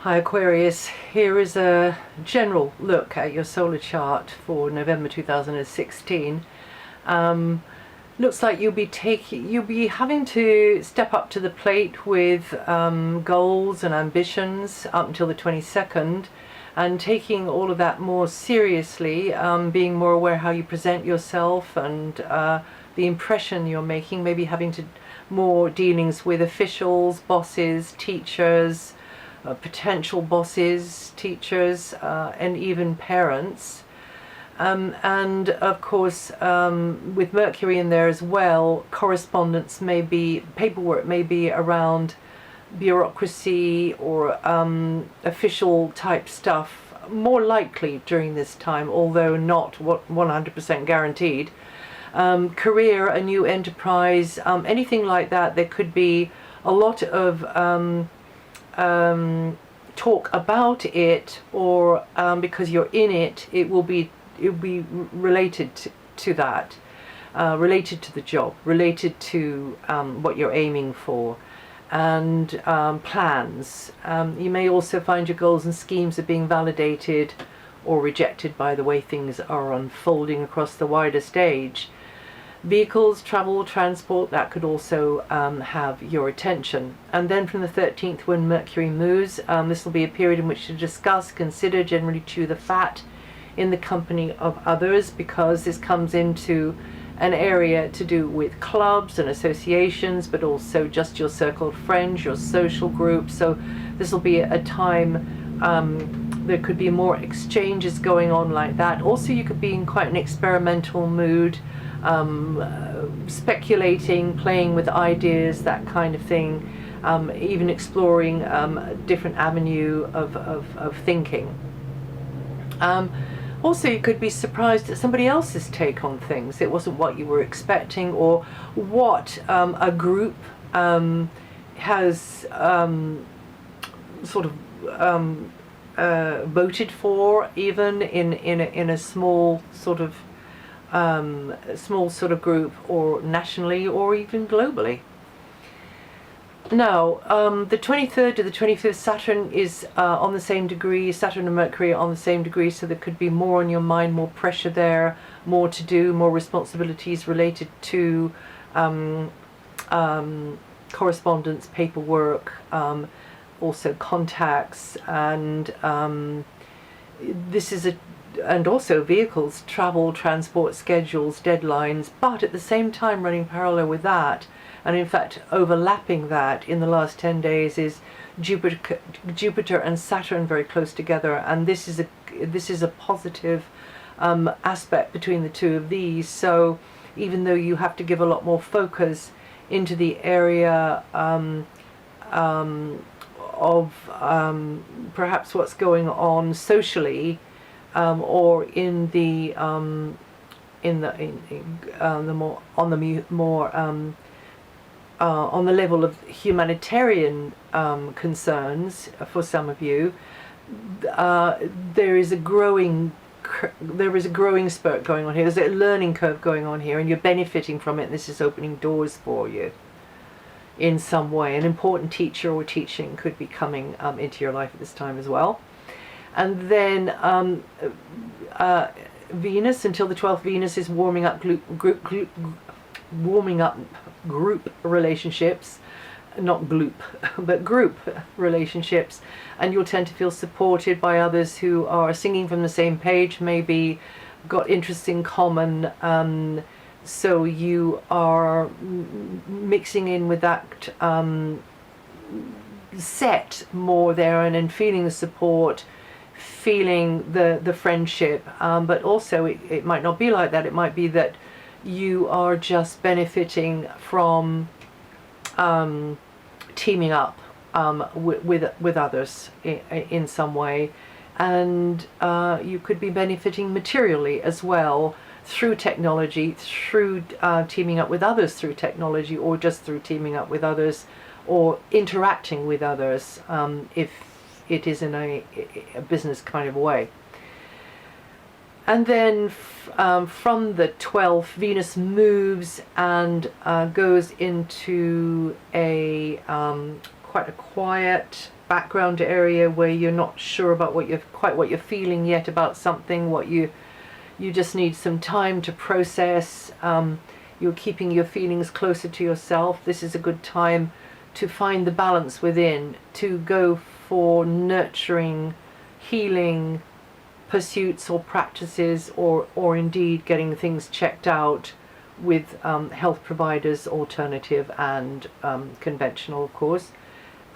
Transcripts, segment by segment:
Hi Aquarius, here is a general look at your solar chart for November 2016. Looks like you'll be having to step up to the plate with goals and ambitions up until the 22nd, and taking all of that more seriously, being more aware how you present yourself and the impression you're making, maybe having to more dealings with officials, bosses, teachers, potential bosses, teachers, and even parents. And of course, with Mercury in there as well, correspondence may be, paperwork may be around bureaucracy or official type stuff, more likely during this time, although not 100% guaranteed. Career, a new enterprise, anything like that. There could be a lot of talk about it, or because you're in it, it will be related to that, related to the job, related to what you're aiming for, and plans. You may also find your goals and schemes are being validated or rejected by the way things are unfolding across the wider stage. Vehicles, travel, transport, that could also have your attention. And then from the 13th, when Mercury moves, this will be a period in which to discuss, consider, generally chew the fat in the company of others, because this comes into an area to do with clubs and associations, but also just your circle of friends, your social group. So this will be a time there could be more exchanges going on like that. Also, you could be in quite an experimental mood, speculating, playing with ideas, that kind of thing, even exploring a different avenue of thinking. Also, you could be surprised at somebody else's take on things. It wasn't what you were expecting, or what a group has sort of voted for, even in a small sort of group, or nationally, or even globally. Now, the 23rd to the 25th, Saturn is on the same degree. Saturn and Mercury are on the same degree, so there could be more on your mind, more pressure there, more to do, more responsibilities related to correspondence, paperwork, also contacts, and this is and also vehicles, travel, transport, schedules, deadlines. But at the same time, running parallel with that, and in fact overlapping that in the last 10 days, is Jupiter and Saturn very close together, and this is a positive aspect between the two of these. So even though you have to give a lot more focus into the area of perhaps what's going on socially, or in the more on the level of humanitarian concerns for some of you, there is a growing spurt going on here. There's a learning curve going on here, and you're benefiting from it. And this is opening doors for you in some way. An important teacher or teaching could be coming into your life at this time as well. And then Venus, until the 12th, Venus is warming up group relationships, not gloop, but group relationships, and you'll tend to feel supported by others who are singing from the same page, maybe got interests in common, so you are mixing in with that set more there, and feeling the support, feeling the friendship, but also it might not be like that. It might be that you are just benefiting from teaming up with others in some way, and you could be benefiting materially as well through technology, through teaming up with others through technology, or just through teaming up with others, or interacting with others, if it is in a business kind of way. And then from the 12th, Venus moves and goes into a quite a quiet background area where you're not sure about what you're feeling yet about something, you just need some time to process. You're keeping your feelings closer to yourself. This is a good time to find the balance within, to go for nurturing, healing pursuits or practices, or indeed getting things checked out with health providers, alternative and conventional, of course,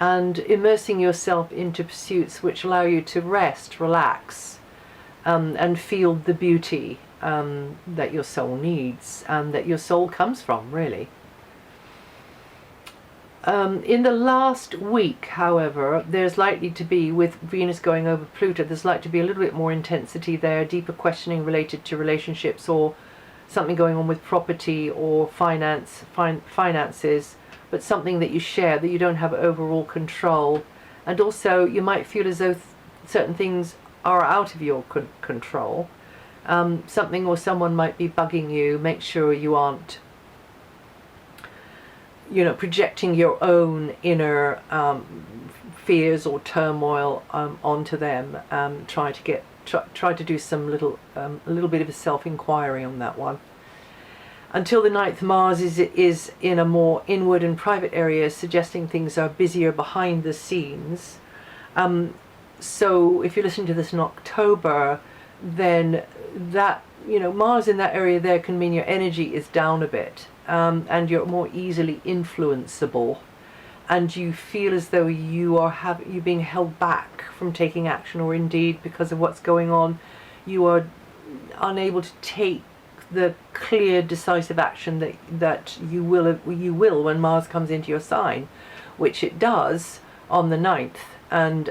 and immersing yourself into pursuits which allow you to rest, relax, and feel the beauty that your soul needs and that your soul comes from, really. In the last week, however, there's likely to be, with Venus going over Pluto, there's likely to be a little bit more intensity there, deeper questioning related to relationships, or something going on with property or finances, but something that you share, that you don't have overall control. And also you might feel as though certain things are out of your control. Something or someone might be bugging you. Make sure you aren't, projecting your own inner fears or turmoil onto them. Try to do some a little bit of a self-inquiry on that one. Until the 9th, Mars is in a more inward and private area, suggesting things are busier behind the scenes. So if you're listening to this in October, then that, Mars in that area there can mean your energy is down a bit, and you're more easily influenceable, and you feel as though you're being held back from taking action, or indeed because of what's going on, you are unable to take the clear, decisive action that you will when Mars comes into your sign, which it does on the 9th. And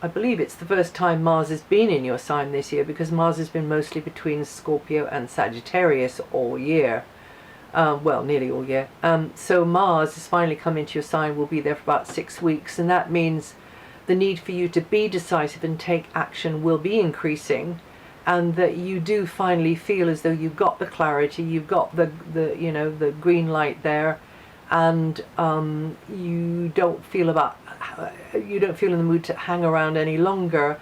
I believe it's the first time Mars has been in your sign this year, because Mars has been mostly between Scorpio and Sagittarius all year. Well, nearly all year. So Mars has finally come into your sign, will be there for about 6 weeks, and that means the need for you to be decisive and take action will be increasing, and that you do finally feel as though you've got the clarity, you've got the green light there, and you don't feel in the mood to hang around any longer.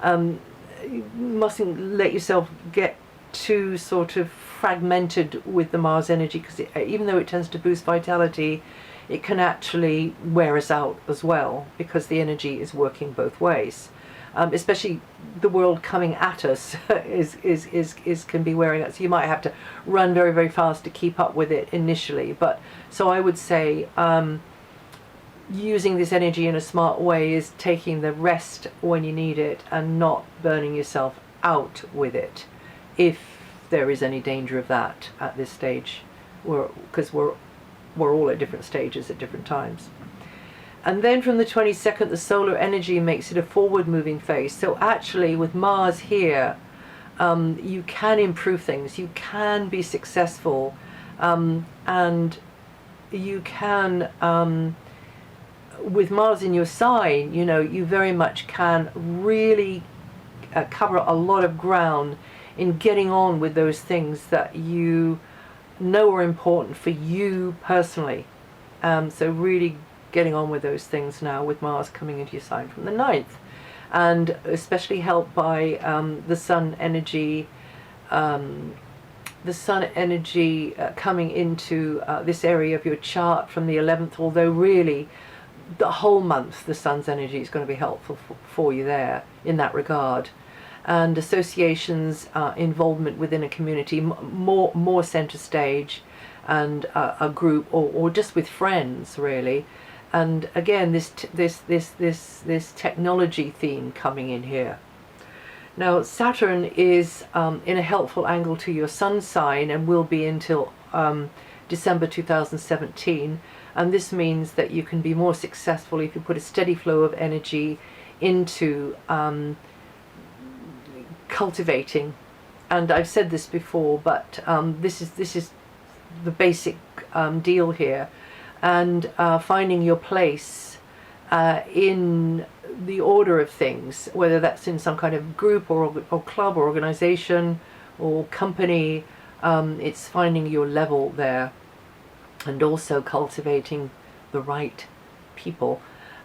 You mustn't let yourself get too sort of fragmented with the Mars energy, because even though it tends to boost vitality, it can actually wear us out as well, because the energy is working both ways. Especially the world coming at us can be wearing out. So you might have to run very, very fast to keep up with it initially. But so I would say using this energy in a smart way is taking the rest when you need it, and not burning yourself out with it, if there is any danger of that at this stage, because we're all at different stages at different times. And then from the 22nd, the solar energy makes it a forward-moving phase. So actually, with Mars here, you can improve things. You can be successful, and you can, with Mars in your sign, you very much can really cover a lot of ground in getting on with those things that you know are important for you personally. So really getting on with those things now, with Mars coming into your sign from the 9th, and especially helped by the sun energy coming into this area of your chart from the 11th, although really the whole month the sun's energy is going to be helpful for you there in that regard. And associations, involvement within a community, more center stage, and a group, or just with friends, really. And again, this technology theme coming in here. Now Saturn is in a helpful angle to your sun sign, and will be until December 2017. And this means that you can be more successful if you put a steady flow of energy into cultivating. And I've said this before, but this is the basic deal here. And finding your place in the order of things, whether that's in some kind of group or club or organization or company. It's finding your level there, and also cultivating the right people,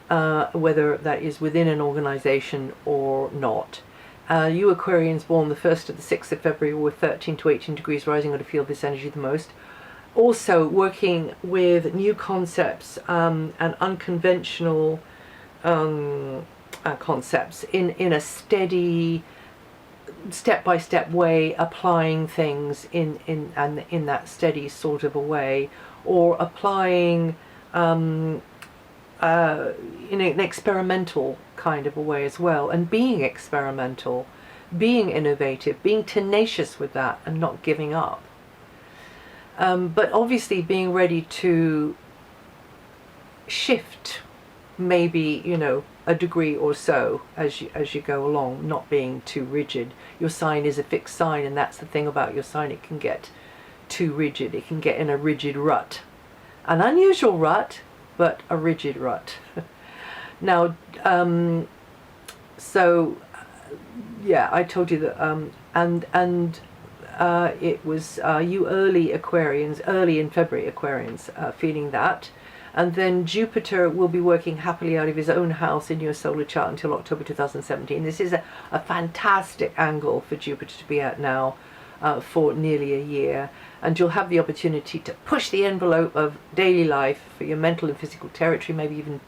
whether that is within an organization or not. You Aquarians born the 1st to the 6th of February with 13 to 18 degrees rising are to feel this energy the most. Also working with new concepts and unconventional concepts in a steady, step-by-step way, applying things in that steady sort of a way, or applying in an experimental kind of a way as well, and being experimental, being innovative, being tenacious with that and not giving up. But obviously being ready to shift maybe, a degree or so as you go along, not being too rigid. Your sign is a fixed sign, and that's the thing about your sign. It can get too rigid. It can get in a rigid rut. An unusual rut, but a rigid rut. Now, so yeah, I told you that, it was you early Aquarians, early in February Aquarians, feeling that. And then Jupiter will be working happily out of his own house in your solar chart until October 2017. This is a fantastic angle for Jupiter to be at now for nearly a year. And you'll have the opportunity to push the envelope of daily life for your mental and physical territory, maybe even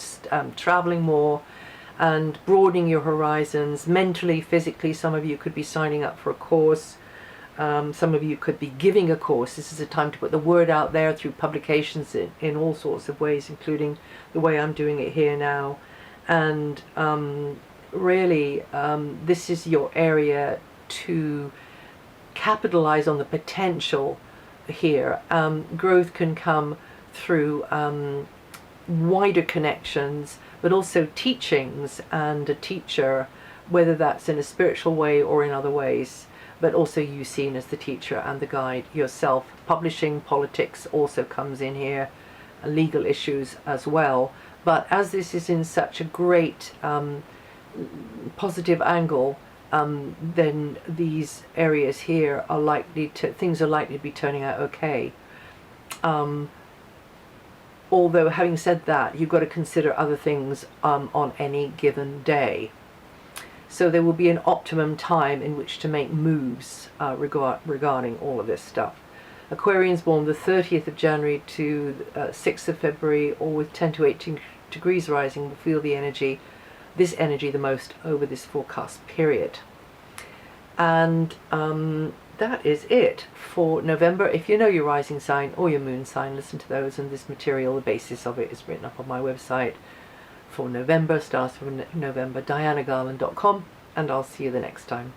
traveling more and broadening your horizons mentally, physically. Some of you could be signing up for a course. Some of you could be giving a course. This is a time to put the word out there through publications in all sorts of ways, including the way I'm doing it here now. And really, this is your area to capitalize on the potential here. Growth can come through wider connections, but also teachings and a teacher, whether that's in a spiritual way or in other ways. But also you seen as the teacher and the guide yourself. Publishing, politics also comes in here, legal issues as well. But as this is in such a great positive angle, then these areas here are things are likely to be turning out okay. Although having said that, you've got to consider other things on any given day. So there will be an optimum time in which to make moves regarding all of this stuff. Aquarians born the 30th of January to 6th of February, or with 10 to 18 degrees rising, will feel this energy the most over this forecast period. And that is it for November. If you know your rising sign or your moon sign, listen to those, and this material, the basis of it, is written up on my website for November, starts from November, DianaGarland.com, and I'll see you the next time.